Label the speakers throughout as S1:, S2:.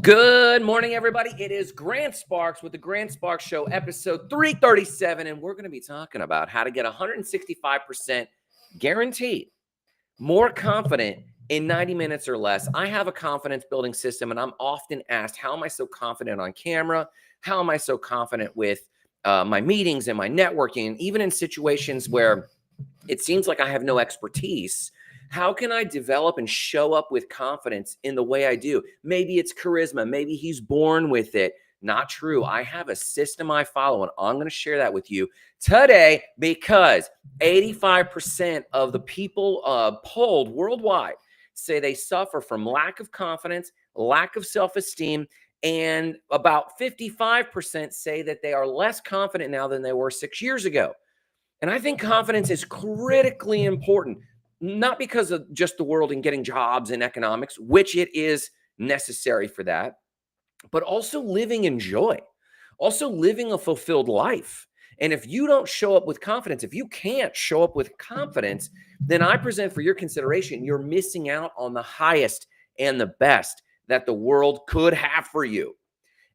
S1: Good morning, everybody. It is Grant Sparks with the Grant Sparks Show, episode 337, and we're going to be talking about how to get 165% guaranteed more confident in 90 minutes or less. I have a confidence building system, and I'm often asked, how am I so confident on camera? How am I so confident with my meetings and my networking? And even in situations where it seems like I have no expertise, how can I develop and show up with confidence in the way I do? Maybe it's charisma. Maybe he's born with it. Not true. I have a system I follow, and I'm going to share that with you today because 85% of the people polled worldwide say they suffer from lack of confidence, lack of self-esteem, and about 55% say that they are less confident now than they were 6 years ago. And I think confidence is critically important, not because of just the world and getting jobs and economics, which it is necessary for that, but also living in joy, also living a fulfilled life. And if you don't show up with confidence, if you can't show up with confidence, then I present for your consideration, you're missing out on the highest and the best that the world could have for you.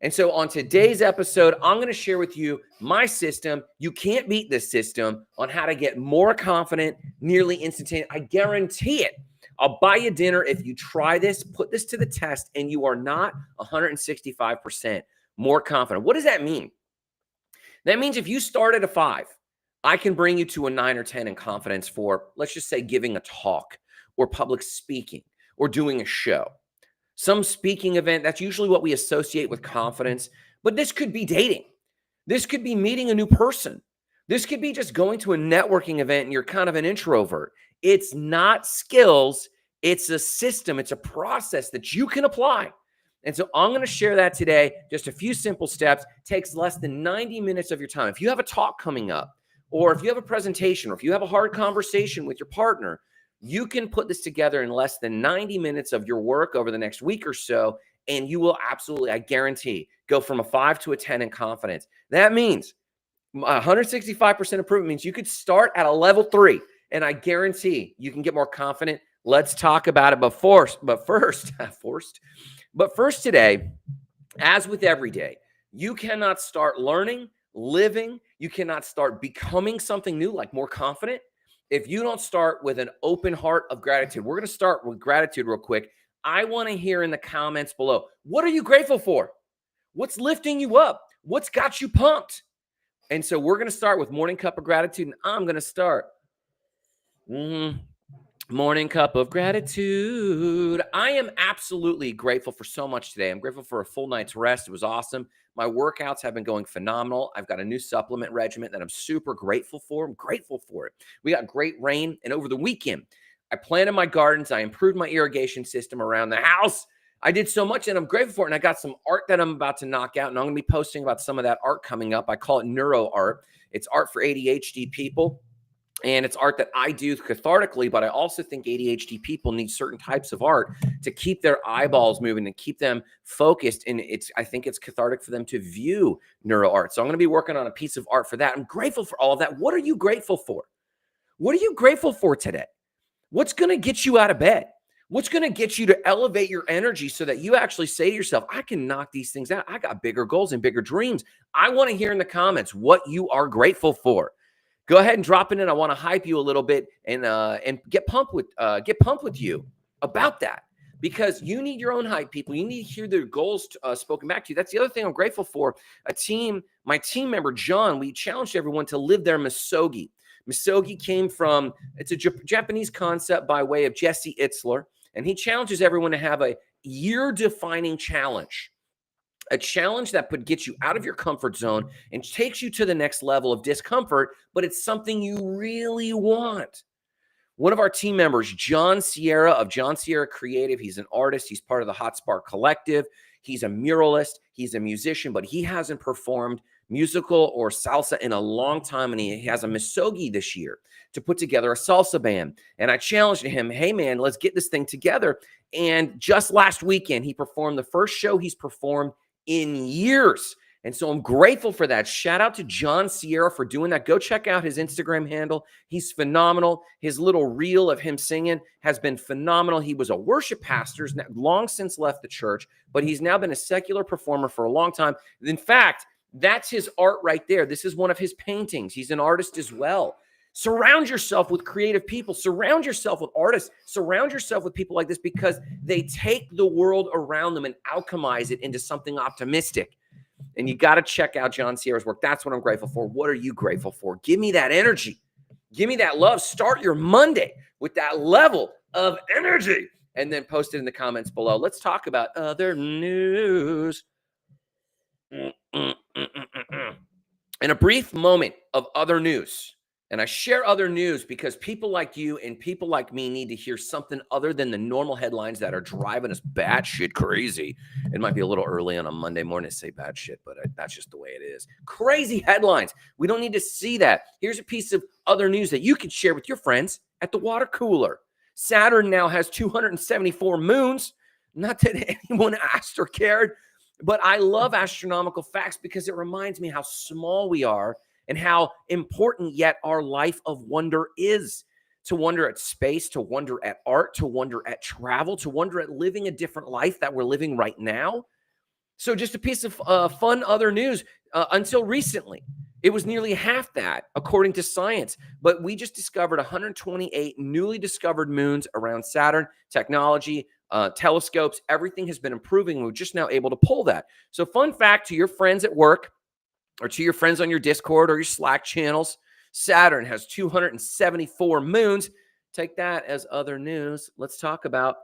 S1: And so on today's episode, I'm going to share with you my system. You can't beat this system on how to get more confident, nearly instantaneous. I guarantee it. I'll buy you dinner if you try this, put this to the test, and you are not 165% more confident. What does that mean? That means if you start at a 5, I can bring you to a 9 or 10 in confidence for, let's just say, giving a talk or public speaking or doing a show. Some speaking event, that's usually what we associate with confidence, but this could be dating. This could be meeting a new person. This could be just going to a networking event and you're kind of an introvert. It's not skills, it's a system, it's a process that you can apply. And so I'm going to share that today, just a few simple steps. It takes less than 90 minutes of your time. If you have a talk coming up, or if you have a presentation, or if you have a hard conversation with your partner, you can put this together in less than 90 minutes of your work over the next week or so, and you will absolutely, I guarantee, go from a 5 to a 10 in confidence. That means 165% improvement means you could start at a level 3, and I guarantee you can get more confident. Let's talk about it. But first today, as with every day, you cannot start learning, living, you cannot start becoming something new, like more confident, if you don't start with an open heart of gratitude. We're going to start with gratitude real quick. I want to hear in the comments below, what are you grateful for? What's lifting you up? What's got you pumped? And so we're going to start with morning cup of gratitude, and I'm going to start. Morning cup of gratitude. I am absolutely grateful for so much today. I'm grateful for a full night's rest. It was awesome. My workouts have been going phenomenal. I've got a new supplement regimen that I'm super grateful for. I'm grateful for it. We got great rain. And over the weekend, I planted my gardens. I improved my irrigation system around the house. I did so much, and I'm grateful for it. And I got some art that I'm about to knock out, and I'm going to be posting about some of that art coming up. I call it neuro art. It's art for ADHD people. And it's art that I do cathartically, but I also think ADHD people need certain types of art to keep their eyeballs moving and keep them focused. And I think it's cathartic for them to view neuro art. So I'm going to be working on a piece of art for that. I'm grateful for all of that. What are you grateful for? What are you grateful for today? What's going to get you out of bed? What's going to get you to elevate your energy so that you actually say to yourself, I can knock these things out. I got bigger goals and bigger dreams. I want to hear in the comments what you are grateful for. Go ahead and drop it in. I want to hype you a little bit and get pumped with you about that, because you need your own hype, people. You need to hear their goals spoken back to you. That's the other thing I'm grateful for. My team member John, we challenged everyone to live their misogi. Misogi came from, it's a Japanese concept by way of Jesse Itzler, and he challenges everyone to have a year-defining challenge. A challenge that could get you out of your comfort zone and takes you to the next level of discomfort, but it's something you really want. One of our team members, John Sierra of John Sierra Creative, he's an artist. He's part of the Hot Spark Collective. He's a muralist. He's a musician, but he hasn't performed musical or salsa in a long time, and he has a misogi this year to put together a salsa band. And I challenged him, hey, man, let's get this thing together. And just last weekend, he performed the first show he's performed in years. And so I'm grateful for that. Shout out to John Sierra for doing that. Go check out his Instagram handle. He's phenomenal. His little reel of him singing has been phenomenal. He was a worship pastor, long since left the church, but he's now been a secular performer for a long time. In fact, that's his art right there. This is one of his paintings. He's an artist as well. Surround yourself with creative people. Surround yourself with artists. Surround yourself with people like this because they take the world around them and alchemize it into something optimistic. And you got to check out John Sierra's work. That's what I'm grateful for. What are you grateful for? Give me that energy. Give me that love. Start your Monday with that level of energy and then post it in the comments below. Let's talk about other news. In a brief moment of other news, and I share other news because people like you and people like me need to hear something other than the normal headlines that are driving us batshit crazy. It might be a little early on a Monday morning to say bad shit, but that's just the way it is. Crazy headlines. We don't need to see that. Here's a piece of other news that you can share with your friends at the water cooler. Saturn now has 274 moons. Not that anyone asked or cared, but I love astronomical facts because it reminds me how small we are and how important yet our life of wonder is. To wonder at space, to wonder at art, to wonder at travel, to wonder at living a different life that we're living right now. So just a piece of fun other news. Until recently, it was nearly half that, according to science. But we just discovered 128 newly discovered moons around Saturn. Technology, telescopes, everything has been improving. We're just now able to pull that. So fun fact to your friends at work, or to your friends on your Discord or your Slack channels, Saturn has 274 moons. Take that as other news. Let's talk about.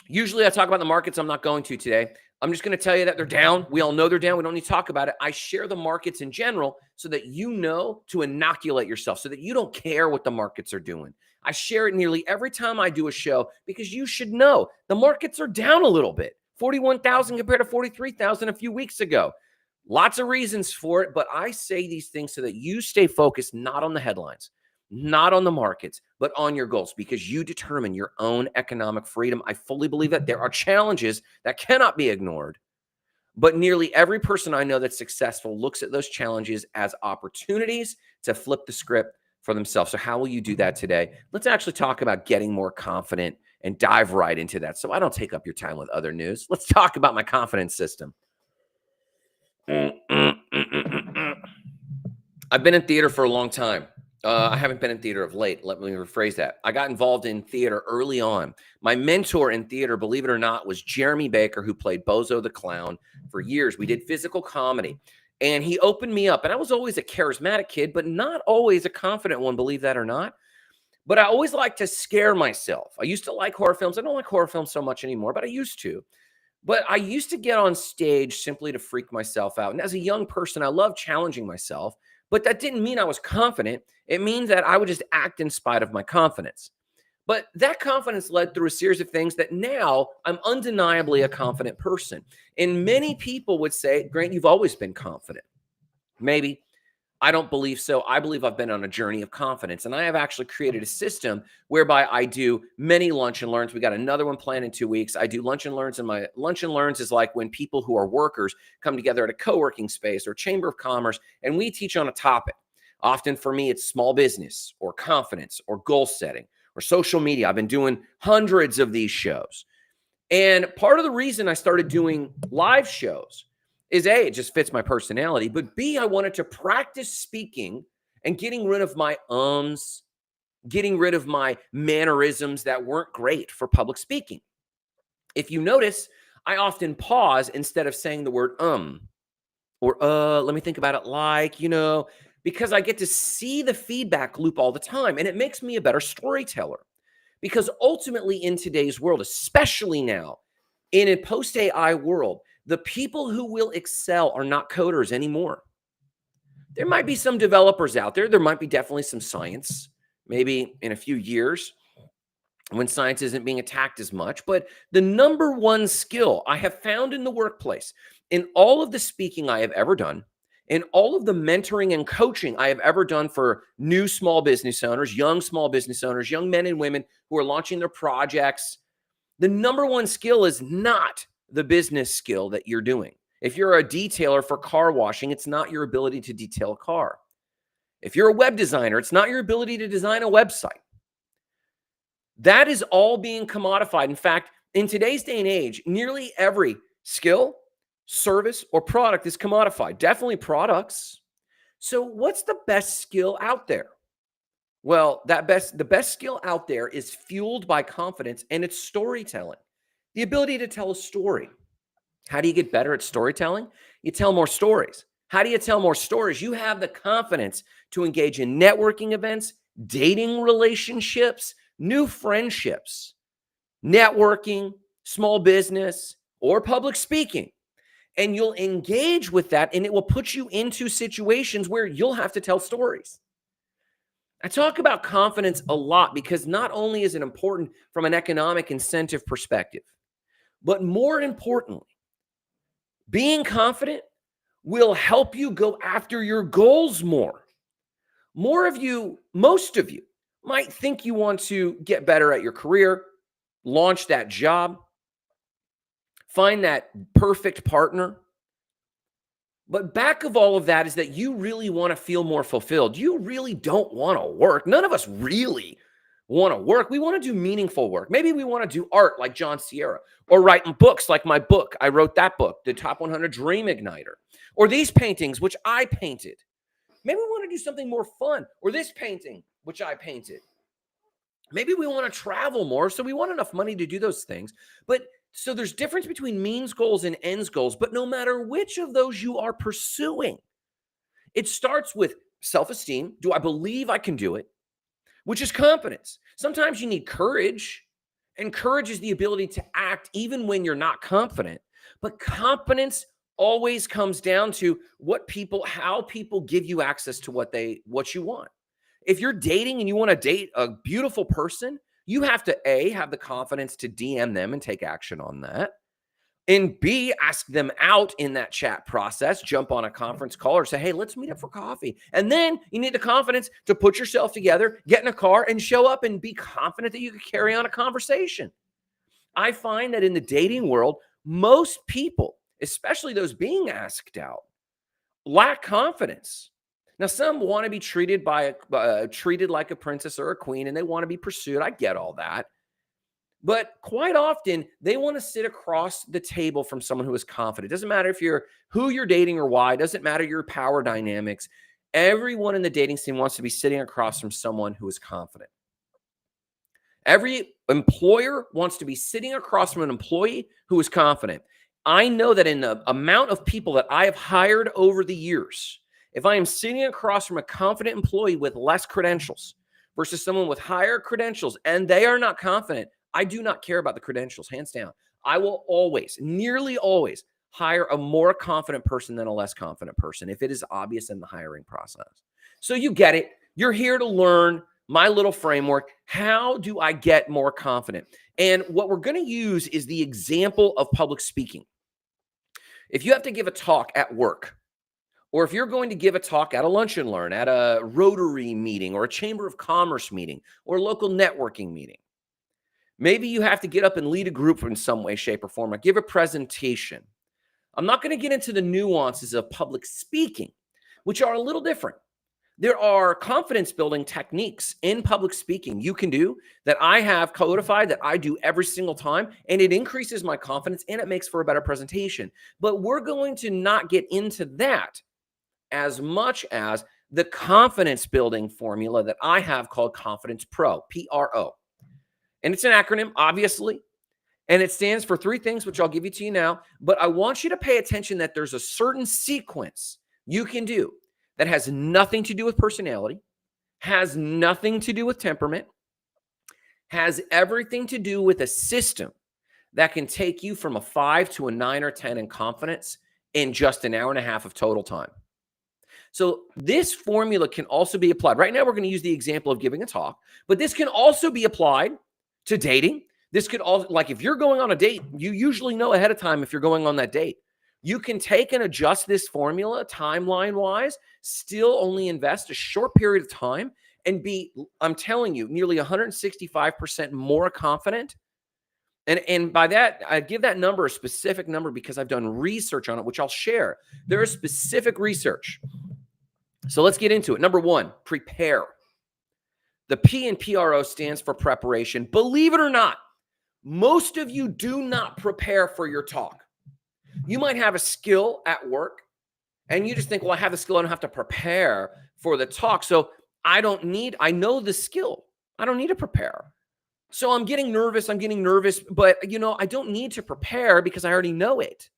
S1: Usually I talk about the markets. I'm not going to today. I'm just going to tell you that they're down. We all know they're down. We don't need to talk about it. I share the markets in general so that you know to inoculate yourself, so that you don't care what the markets are doing. I share it nearly every time I do a show because you should know the markets are down a little bit. 41,000 compared to 43,000 a few weeks ago. Lots of reasons for it, but I say these things so that you stay focused not on the headlines, not on the markets, but on your goals, because you determine your own economic freedom. I fully believe that there are challenges that cannot be ignored, but nearly every person I know that's successful looks at those challenges as opportunities to flip the script for themselves. So how will you do that today? Let's actually talk about getting more confident and dive right into that so I don't take up your time with other news. Let's talk about my confidence system. I've been in theater for a long time. I haven't been in theater of late. Let me rephrase that. I got involved in theater early on. My mentor in theater, believe it or not, was Jeremy Baker, who played Bozo the Clown for years. We did physical comedy, and he opened me up. And I was always a charismatic kid, but not always a confident one, believe that or not. But I always like to scare myself. I used to like horror films. I don't like horror films so much anymore, but I used to. But I used to get on stage simply to freak myself out. And as a young person, I loved challenging myself. But that didn't mean I was confident. It means that I would just act in spite of my confidence. But that confidence led through a series of things that now I'm undeniably a confident person. And many people would say, Grant, you've always been confident. Maybe. I don't believe so. I believe I've been on a journey of confidence, and I have actually created a system whereby I do many lunch and learns. We got another one planned in 2 weeks. I do lunch and learns, and my lunch and learns is like when people who are workers come together at a co-working space or chamber of commerce, and we teach on a topic. Often for me, it's small business or confidence or goal setting or social media. I've been doing hundreds of these shows. And part of the reason I started doing live shows is A, it just fits my personality, but B, I wanted to practice speaking and getting rid of my getting rid of my mannerisms that weren't great for public speaking. If you notice, I often pause instead of saying the word or let me think about it, like, because I get to see the feedback loop all the time, and it makes me a better storyteller. Because ultimately in today's world, especially now in a post-AI world, the people who will excel are not coders anymore. There might be some developers out there. There might be definitely some science, maybe in a few years when science isn't being attacked as much. But the number one skill I have found in the workplace, in all of the speaking I have ever done, in all of the mentoring and coaching I have ever done for new small business owners, young small business owners, young men and women who are launching their projects, the number one skill is not the business skill that you're doing. If you're a detailer for car washing, it's not your ability to detail a car. If you're a web designer, it's not your ability to design a website. That is all being commodified. In fact, in today's day and age, nearly every skill, service, or product is commodified. Definitely products. So what's the best skill out there? Well, the best skill out there is fueled by confidence, and it's storytelling. The ability to tell a story. How do you get better at storytelling? You tell more stories. How do you tell more stories? You have the confidence to engage in networking events, dating relationships, new friendships, networking, small business, or public speaking. And you'll engage with that, and it will put you into situations where you'll have to tell stories. I talk about confidence a lot because not only is it important from an economic incentive perspective, but more importantly, being confident will help you go after your goals more. Most of you might think you want to get better at your career, launch that job, find that perfect partner. But back of all of that is that you really want to feel more fulfilled. You really don't want to work. None of us really want to work. We want to do meaningful work. Maybe we want to do art like John Sierra, or writing books like my book. I wrote that book, The Top 100 Dream Igniter, or these paintings, which I painted. Maybe we want to do something more fun, or this painting, which I painted. Maybe we want to travel more, so we want enough money to do those things. But so there's difference between means goals and ends goals, but no matter which of those you are pursuing, it starts with self-esteem. Do I believe I can do it? Which is confidence. Sometimes you need courage, and courage is the ability to act even when you're not confident. But confidence always comes down to how people give you access to what you want. If you're dating and you want to date a beautiful person, you have to have the confidence to DM them and take action on that. And B, ask them out in that chat process, jump on a conference call or say, hey, let's meet up for coffee. And then you need the confidence to put yourself together, get in a car and show up and be confident that you can carry on a conversation. I find that in the dating world, most people, especially those being asked out, lack confidence. Now, some want to be treated like a princess or a queen, and they want to be pursued. I get all that. But quite often, they want to sit across the table from someone who is confident. It doesn't matter who you're dating or why. It doesn't matter your power dynamics. Everyone in the dating scene wants to be sitting across from someone who is confident. Every employer wants to be sitting across from an employee who is confident. I know that in the amount of people that I have hired over the years, if I am sitting across from a confident employee with less credentials versus someone with higher credentials and they are not confident, I do not care about the credentials, hands down. I will nearly always, hire a more confident person than a less confident person if it is obvious in the hiring process. So you get it. You're here to learn my little framework. How do I get more confident? And what we're going to use is the example of public speaking. If you have to give a talk at work, or if you're going to give a talk at a lunch and learn, at a Rotary meeting or a Chamber of Commerce meeting or a local networking meeting, maybe you have to get up and lead a group in some way, shape, or form, or give a presentation. I'm not going to get into the nuances of public speaking, which are a little different. There are confidence building techniques in public speaking you can do that I have codified, that I do every single time, and it increases my confidence and it makes for a better presentation. But we're going to not get into that as much as the confidence building formula that I have called Confidence Pro, P.R.O. And it's an acronym, obviously, and it stands for three things, which I'll give you to you now. But I want you to pay attention that there's a certain sequence you can do that has nothing to do with personality, has nothing to do with temperament, has everything to do with a system that can take you from a 5 to a 9 or 10 in confidence in just an hour and a half of total time. So this formula can also be applied. Right now, we're going to use the example of giving a talk, but this can also be applied to dating. This could also, like if you're going on a date, you usually know ahead of time if you're going on that date. You can take and adjust this formula timeline-wise, still only invest a short period of time and be, I'm telling you, nearly 165% more confident And by that, I give that number a specific number because I've done research on it, which I'll share. There is specific research. So let's get into it. Number one, prepare. The P in P.R.O stands for preparation. Believe it or not, most of you do not prepare for your talk. You might have a skill at work and you just think, well, I have the skill. I don't have to prepare for the talk. So I know the skill. I don't need to prepare. So I'm getting nervous, but I don't need to prepare because I already know it.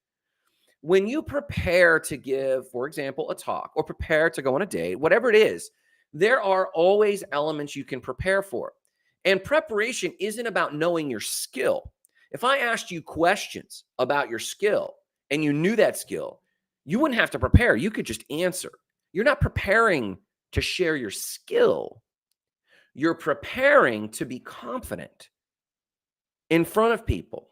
S1: When you prepare to give, for example, a talk or prepare to go on a date, whatever it is, there are always elements you can prepare for. And preparation isn't about knowing your skill. If I asked you questions about your skill and you knew that skill, you wouldn't have to prepare. You could just answer. You're not preparing to share your skill. You're preparing to be confident in front of people.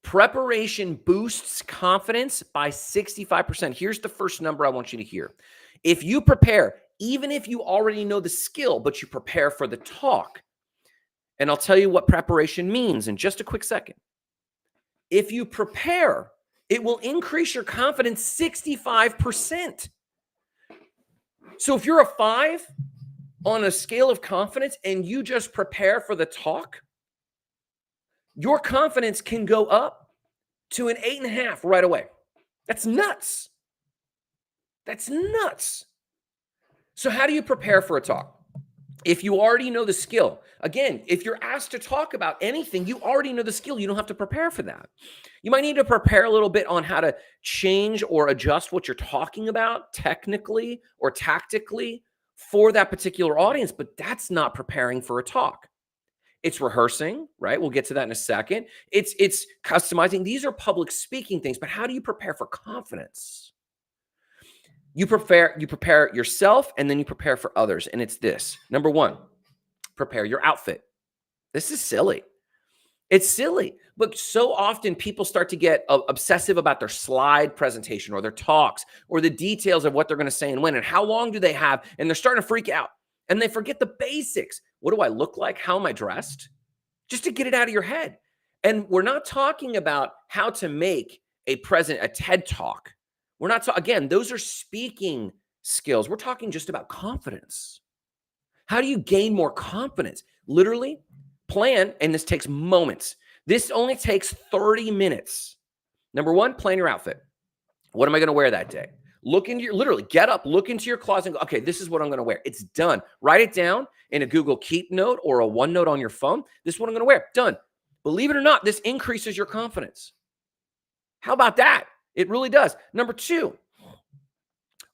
S1: Preparation boosts confidence by 65%. Here's the first number I want you to hear. If you prepare, even if you already know the skill, but you prepare for the talk, and I'll tell you what preparation means in just a quick second. If you prepare, it will increase your confidence 65%. So if you're a 5 on a scale of confidence and you just prepare for the talk, your confidence can go up to an 8.5 right away. That's nuts. That's nuts. So how do you prepare for a talk? If you already know the skill, again, if you're asked to talk about anything, you already know the skill. You don't have to prepare for that. You might need to prepare a little bit on how to change or adjust what you're talking about technically or tactically for that particular audience, but that's not preparing for a talk. It's rehearsing, right? We'll get to that in a second. It's customizing. These are public speaking things, but how do you prepare for confidence? You prepare yourself and then you prepare for others. And it's this. Number one, prepare your outfit. This is silly. It's silly. But so often people start to get obsessive about their slide presentation or their talks or the details of what they're going to say and when and how long do they have. And they're starting to freak out and they forget the basics. What do I look like? How am I dressed? Just to get it out of your head. And we're not talking about how to make a TED talk. We're not, again, those are speaking skills. We're talking just about confidence. How do you gain more confidence? Literally plan, and this takes moments. This only takes 30 minutes. Number one, plan your outfit. What am I going to wear that day? Literally get up, look into your closet and go, okay, this is what I'm going to wear. It's done. Write it down in a Google Keep note or a OneNote on your phone. This is what I'm going to wear. Done. Believe it or not, this increases your confidence. How about that? It really does. Number two,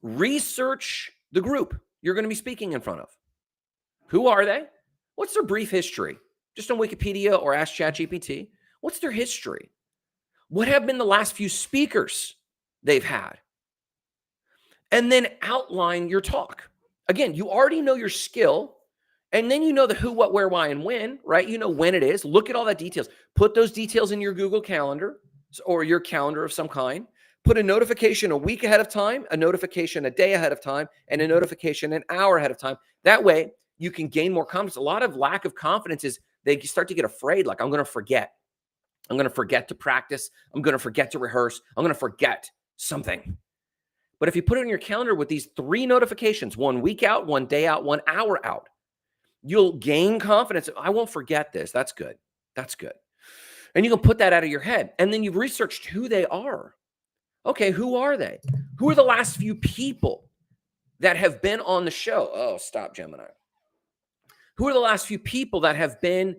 S1: research the group you're going to be speaking in front of. Who are they? What's their brief history? Just on Wikipedia or Ask ChatGPT. What's their history? What have been the last few speakers they've had? And then outline your talk. Again, you already know your skill, and then you know the who, what, where, why, and when, right? You know when it is. Look at all that details. Put those details in your Google Calendar or your calendar of some kind. Put a notification a week ahead of time, a notification a day ahead of time, and a notification an hour ahead of time. That way, you can gain more confidence. A lot of lack of confidence is they start to get afraid, like, I'm going to forget. I'm going to forget to practice. I'm going to forget to rehearse. I'm going to forget something. But if you put it in your calendar with these 3 notifications, 1 week out, 1 day out, 1 hour out, you'll gain confidence. I won't forget this. That's good. That's good. And you can put that out of your head. And then you've researched who they are. Okay, who are they? Who are the last few people that have been on the show? Oh, stop, Gemini. Who are the last few people that have been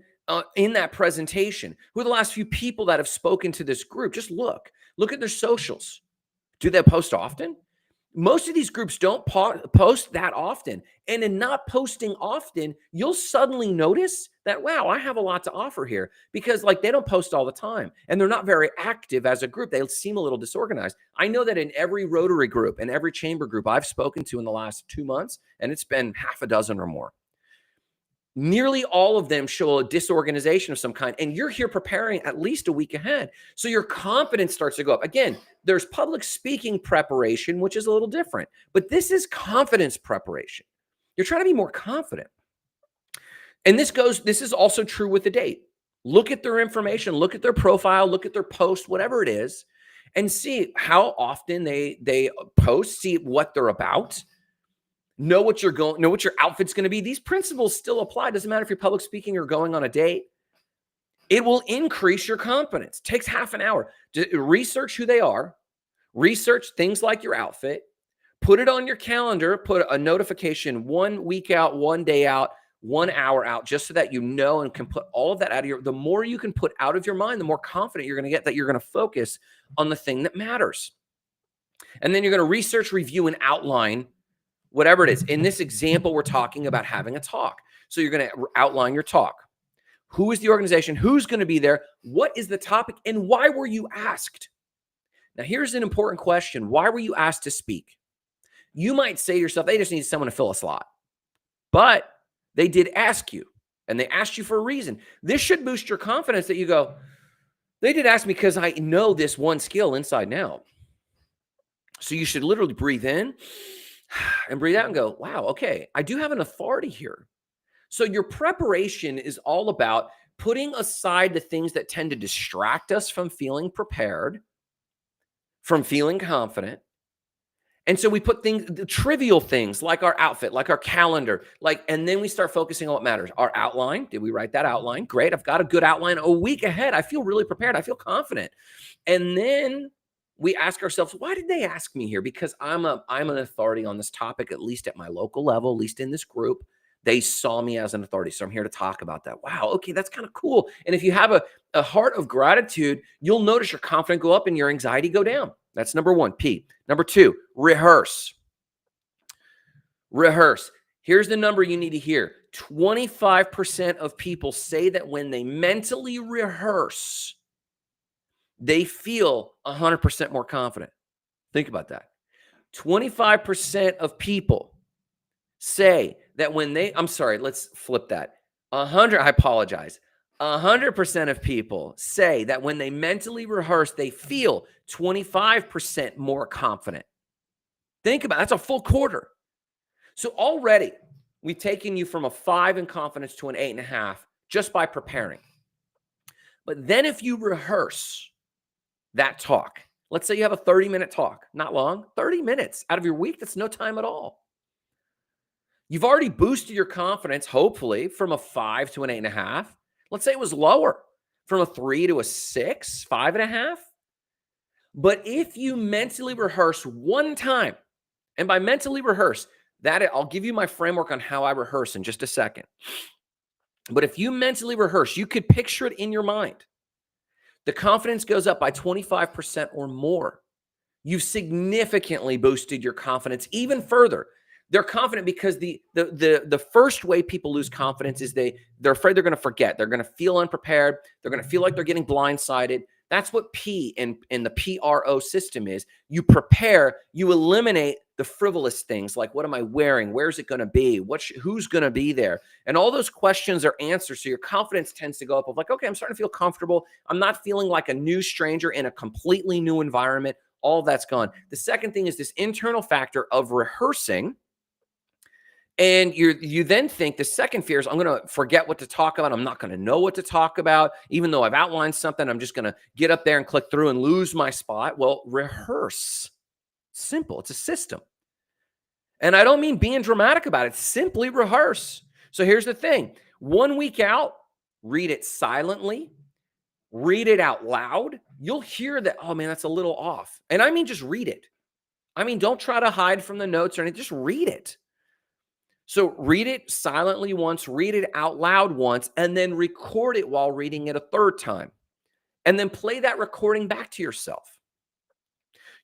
S1: in that presentation? Who are the last few people that have spoken to this group? Just look at their socials. Do they post often? Most of these groups don't post that often. And in not posting often, you'll suddenly notice that, wow, I have a lot to offer here, because like they don't post all the time and they're not very active as a group. They seem a little disorganized. I know that in every Rotary group and every chamber group I've spoken to in the last 2 months, and it's been half a dozen or more, nearly all of them show a disorganization of some kind. And you're here preparing at least a week ahead. So your confidence starts to go up. Again, there's public speaking preparation, which is a little different, but this is confidence preparation. You're trying to be more confident. And this is also true with the date. Look at their information, look at their profile, look at their post, whatever it is, and see how often they post, see what they're about. Know what your outfit's going to be. These principles still apply. Doesn't matter if you're public speaking or going on a date. It will increase your confidence. It takes half an hour to research who they are, research things like your outfit, put it on your calendar, put a notification 1 week out, 1 day out, 1 hour out, just so that you know and can put all of that out of the more you can put out of your mind, the more confident you're going to get that you're going to focus on the thing that matters. And then you're going to research, review, and outline whatever it is. In this example, we're talking about having a talk. So you're going to outline your talk. Who is the organization? Who's going to be there? What is the topic? And why were you asked? Now, here's an important question. Why were you asked to speak? You might say to yourself, they just need someone to fill a slot. But they did ask you, and they asked you for a reason. This should boost your confidence that you go, they did ask me because I know this one skill inside and out. So you should literally breathe in and breathe out and go, wow, okay, I do have an authority here. So your preparation is all about putting aside the things that tend to distract us from feeling prepared, from feeling confident. And so we put the trivial things like our outfit, like our calendar, and then we start focusing on what matters. Our outline. Did we write that outline? Great. I've got a good outline a week ahead. I feel really prepared. I feel confident. And then we ask ourselves, why did they ask me here? Because I'm an authority on this topic, at least at my local level, at least in this group. They saw me as an authority. So I'm here to talk about that. Wow. Okay. That's kind of cool. And if you have a heart of gratitude, you'll notice your confidence go up and your anxiety go down. That's number one, P. Number two, rehearse. Rehearse. Here's the number you need to hear. 25% of people say that when they mentally rehearse, they feel 100% more confident. Think about that. 25% of people say that when let's flip that. 100% of people say that when they mentally rehearse, they feel 25% more confident. Think about it. That's a full quarter. So already we've taken you from a 5 in confidence to an 8.5 just by preparing. But then if you rehearse that talk, let's say you have a 30-minute talk, not long, 30 minutes out of your week, that's no time at all. You've already boosted your confidence, hopefully, from a 5 to an 8.5. Let's say it was lower, from a 3 to a 6, 5.5. But if you mentally rehearse one time, and by mentally rehearse, I'll give you my framework on how I rehearse in just a second. But if you mentally rehearse, you could picture it in your mind. The confidence goes up by 25% or more. You've significantly boosted your confidence even further. They're confident because the first way people lose confidence is they're afraid they're going to forget. They're going to feel unprepared. They're going to feel like they're getting blindsided. That's what P in the P.R.O system is. You prepare, you eliminate the frivolous things like, what am I wearing? Where's it going to be? Who's going to be there? And all those questions are answered. So your confidence tends to go up of like, okay, I'm starting to feel comfortable. I'm not feeling like a new stranger in a completely new environment. All that's gone. The second thing is this internal factor of rehearsing. And you then think the second fear is I'm going to forget what to talk about. I'm not going to know what to talk about. Even though I've outlined something, I'm just going to get up there and click through and lose my spot. Well, rehearse. Simple. It's a system. And I don't mean being dramatic about it. Simply rehearse. So here's the thing. 1 week out, read it silently. Read it out loud. You'll hear that, oh man, that's a little off. And I mean, just read it. I mean, don't try to hide from the notes or anything. Just read it. So read it silently once, read it out loud once, and then record it while reading it a third time. And then play that recording back to yourself.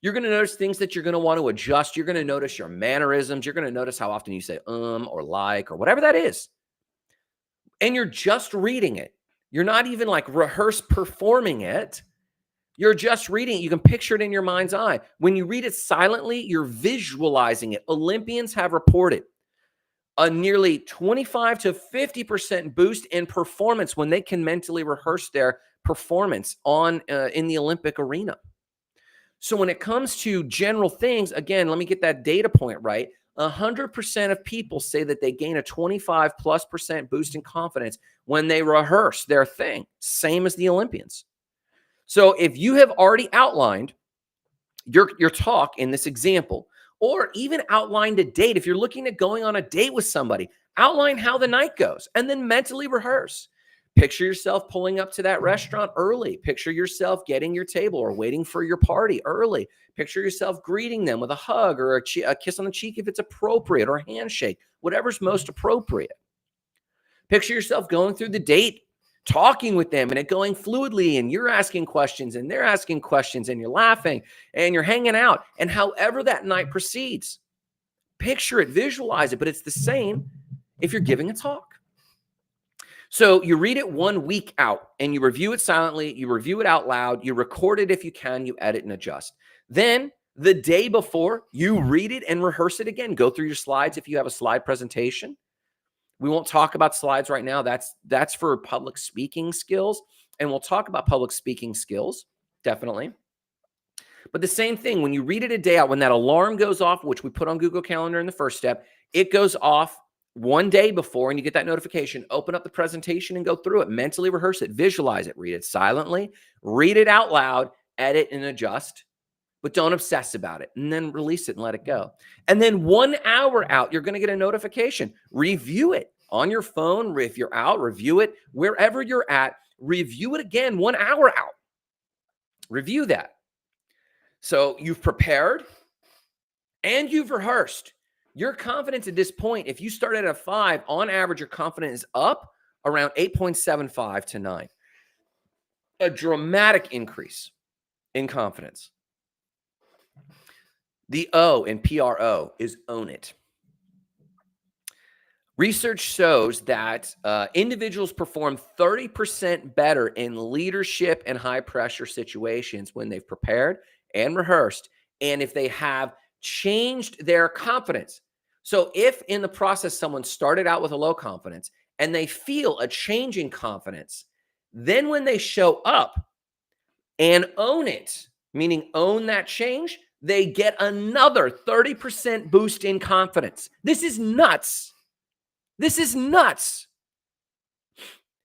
S1: You're going to notice things that you're going to want to adjust. You're going to notice your mannerisms. You're going to notice how often you say or like or whatever that is. And you're just reading it. You're not even like rehearse performing it. You're just reading it. You can picture it in your mind's eye. When you read it silently, you're visualizing it. Olympians have reported a nearly 25 to 50% boost in performance when they can mentally rehearse their performance in the Olympic arena. So when it comes to general things, again, let me get that data point right. 100% of people say that they gain a 25+% boost in confidence when they rehearse their thing, same as the Olympians. So if you have already outlined your talk in this example, or even outlined a date, if you're looking at going on a date with somebody, outline how the night goes and then mentally rehearse. Picture yourself pulling up to that restaurant early. Picture yourself getting your table or waiting for your party early. Picture yourself greeting them with a hug or a kiss on the cheek if it's appropriate, or a handshake, whatever's most appropriate. Picture yourself going through the date, talking with them and it going fluidly, and you're asking questions and they're asking questions and you're laughing and you're hanging out, and however that night proceeds. Picture it, visualize it, but it's the same if you're giving a talk. So you read it 1 week out and you review it silently, you review it out loud, you record it if you can, you edit and adjust. Then the day before, you read it and rehearse it again. Go through your slides if you have a slide presentation. We won't talk about slides right now. That's for public speaking skills, and we'll talk about public speaking skills, definitely. But the same thing, when you read it a day out, when that alarm goes off, which we put on Google Calendar in the first step, it goes off 1 day before and you get that notification. Open up the presentation and go through it. Mentally rehearse it, visualize it, read it silently, read it out loud, edit and adjust, but don't obsess about it, and then release it and let it go. And then 1 hour out, you're going to get a notification. Review it on your phone. If you're out, review it wherever you're at. Review it again 1 hour out. Review that. So you've prepared and you've rehearsed. Your confidence at this point, if you start at a 5, on average, your confidence is up around 8.75 to 9. A dramatic increase in confidence. The O in P.R.O is own it. Research shows that individuals perform 30% better in leadership and high-pressure situations when they've prepared and rehearsed, and if they have changed their confidence. So if in the process someone started out with a low confidence and they feel a change in confidence, then when they show up and own it, meaning own that change, they get another 30% boost in confidence. This is nuts. This is nuts.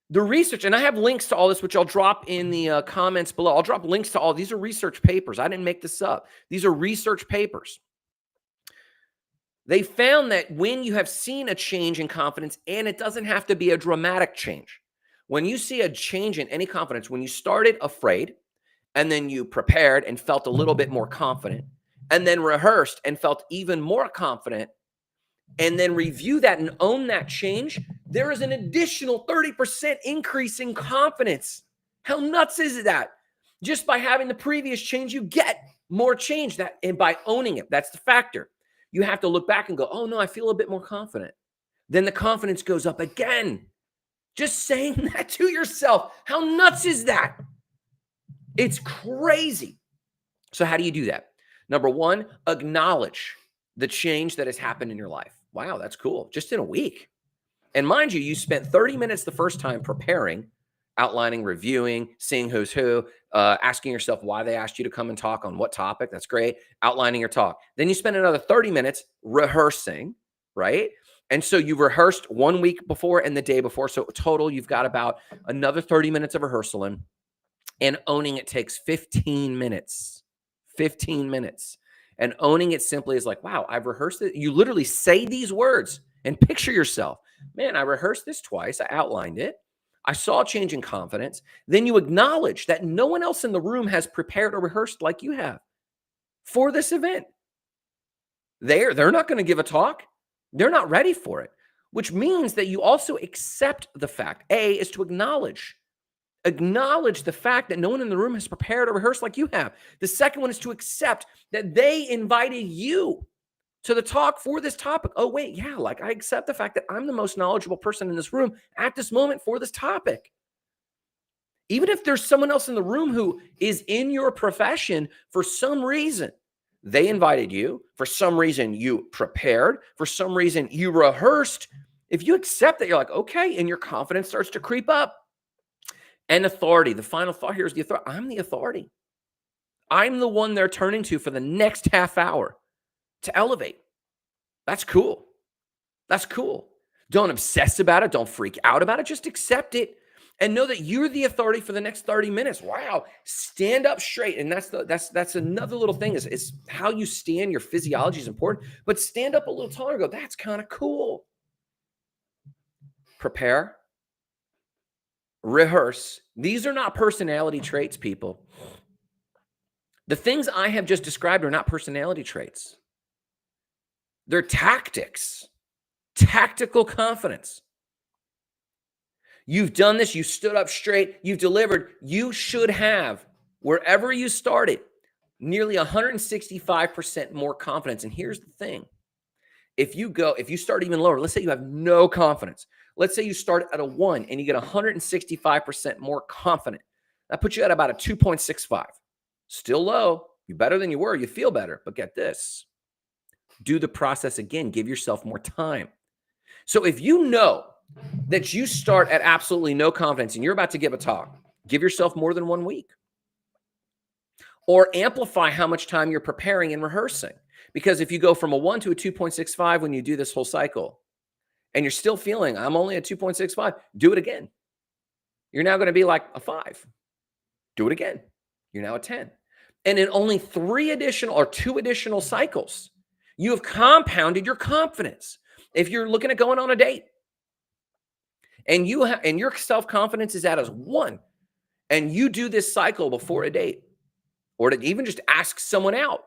S1: The research, and I have links to all this, which I'll drop in the comments below. I'll drop links to all. These are research papers. I didn't make this up. These are research papers. They found that when you have seen a change in confidence, and it doesn't have to be a dramatic change. When you see a change in any confidence, when you started afraid, and then you prepared and felt a little bit more confident, and then rehearsed and felt even more confident, and then review that and own that change, there is an additional 30% increase in confidence. How nuts is that? Just by having the previous change, you get more change, and by owning it. That's the factor. You have to look back and go, oh no, I feel a bit more confident. Then the confidence goes up again. Just saying that to yourself. How nuts is that? It's crazy. So how do you do that? Number 1, acknowledge the change that has happened in your life. Wow, that's cool. Just in a week. And mind you, you spent 30 minutes the first time preparing, outlining, reviewing, seeing who's who, asking yourself why they asked you to come and talk on what topic. That's great. Outlining your talk. Then you spend another 30 minutes rehearsing, right? And so you rehearsed 1 week before and the day before. So total, you've got about another 30 minutes of rehearsal in, and owning it takes 15 minutes. 15 minutes. And owning it simply is like, wow, I've rehearsed it. You literally say these words and picture yourself. Man, I rehearsed this twice. I outlined it. I saw a change in confidence. Then you acknowledge that no one else in the room has prepared or rehearsed like you have for this event. They're not going to give a talk. They're not ready for it, which means that you also accept the fact. A is to acknowledge the fact that no one in the room has prepared or rehearsed like you have. The second one is to accept that they invited you to the talk for this topic. Oh, wait, yeah, like I accept the fact that I'm the most knowledgeable person in this room at this moment for this topic. Even if there's someone else in the room who is in your profession, for some reason, they invited you. For some reason, you prepared. For some reason, you rehearsed. If you accept that, you're like, okay, and your confidence starts to creep up. And authority. The final thought here is the authority. I'm the authority. I'm the one they're turning to for the next half hour to elevate. That's cool. That's cool. Don't obsess about it. Don't freak out about it. Just accept it and know that you're the authority for the next 30 minutes. Wow. Stand up straight. And that's another little thing is how you stand. Your physiology is important, but stand up a little taller and go, that's kind of cool. Prepare, rehearse. These are not personality traits, people. The things I have just described are not personality traits. They're tactics, tactical confidence. You've done this. You stood up straight. You've delivered. You should have, wherever you started, nearly 165% more confidence. And here's the thing. If you start even lower, let's say you have no confidence. Let's say you start at a 1 and you get 165% more confident. That puts you at about a 2.65. Still low. You're better than you were. You feel better. But get this. Do the process again. Give yourself more time. So if you know that you start at absolutely no confidence and you're about to give a talk, give yourself more than 1 week. Or amplify how much time you're preparing and rehearsing. Because if you go from a 1 to a 2.65 when you do this whole cycle, and you're still feeling, I'm only at 2.65, do it again. You're now going to be like a 5. Do it again. You're now at 10. And in only 2 additional cycles, you have compounded your confidence. If you're looking at going on a date and your self-confidence is at a 1, and you do this cycle before a date, or to even just ask someone out.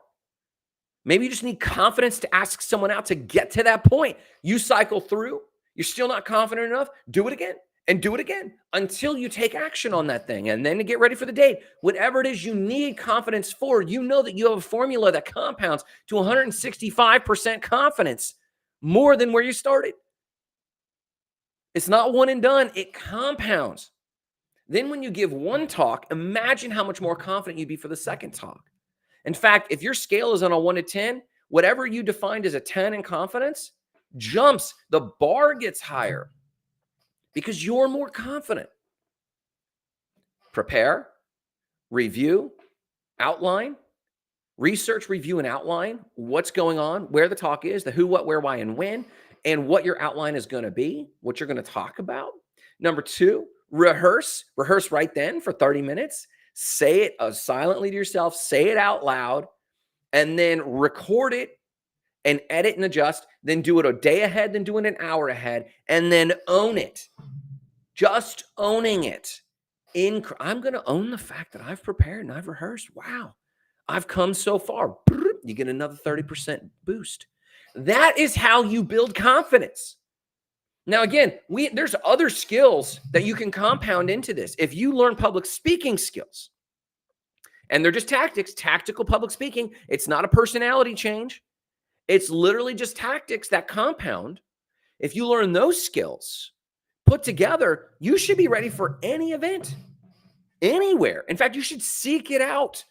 S1: Maybe you just need confidence to ask someone out to get to that point. You cycle through, you're still not confident enough, do it again and do it again until you take action on that thing. And then to get ready for the date, whatever it is you need confidence for, you know that you have a formula that compounds to 165% confidence, more than where you started. It's not one and done, it compounds. Then when you give one talk, imagine how much more confident you'd be for the second talk. In fact, if your scale is on a 1 to 10, whatever you defined as a 10 in confidence jumps. The bar gets higher because you're more confident. Prepare, review, outline, research, review, and outline what's going on, where the talk is, the who, what, where, why, and when, and what your outline is going to be, what you're going to talk about. Number 2, rehearse right then for 30 minutes. Say it silently to yourself, say it out loud, and then record it and edit and adjust. Then do it a day ahead, then do it an hour ahead, and then own it. Just owning it. I'm going to own the fact that I've prepared and I've rehearsed. Wow, I've come so far. You get another 30% boost. That is how you build confidence. Now, again, there's other skills that you can compound into this. If you learn public speaking skills, and they're just tactics, tactical public speaking, it's not a personality change. It's literally just tactics that compound. If you learn those skills put together, you should be ready for any event, anywhere. In fact, you should seek it out,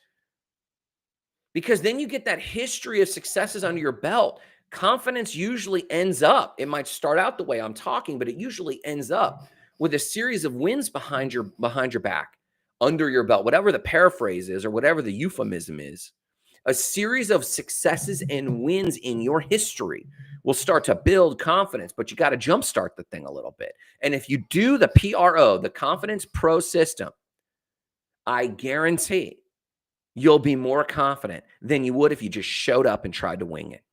S1: because then you get that history of successes under your belt. Confidence usually ends up, it might start out the way I'm talking, but it usually ends up with a series of wins behind your back, under your belt, whatever the paraphrase is or whatever the euphemism is. A series of successes and wins in your history will start to build confidence, but you got to jumpstart the thing a little bit. And if you do the P.R.O, the Confidence Pro system, I guarantee you'll be more confident than you would if you just showed up and tried to wing it.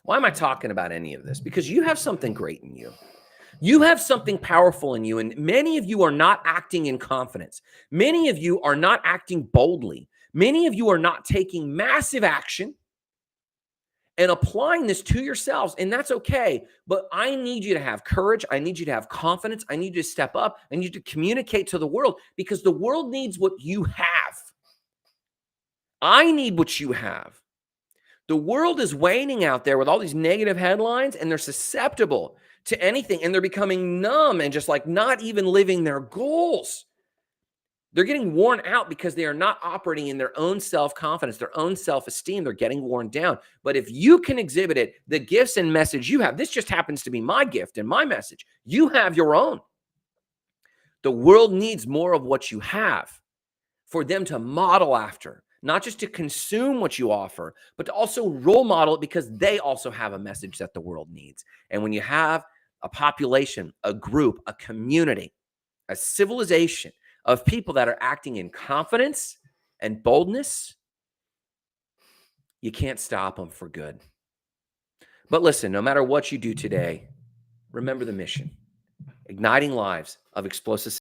S1: Why am I talking about any of this? Because you have something great in you. You have something powerful in you, and many of you are not acting in confidence. Many of you are not acting boldly. Many of you are not taking massive action and applying this to yourselves, and that's okay. But I need you to have courage. I need you to have confidence. I need you to step up. I need you to communicate to the world, because the world needs what you have. I need what you have. The world is waning out there with all these negative headlines, and they're susceptible to anything, and they're becoming numb and just like not even living their goals. They're getting worn out because they are not operating in their own self-confidence, their own self-esteem. They're getting worn down. But if you can exhibit it, the gifts and message you have, this just happens to be my gift and my message. You have your own. The world needs more of what you have for them to model after, not just to consume what you offer, but to also role model it because they also have a message that the world needs. And when you have a population, a group, a community, a civilization of people that are acting in confidence and boldness, you can't stop them for good. But listen, no matter what you do today, remember the mission: igniting lives of explosive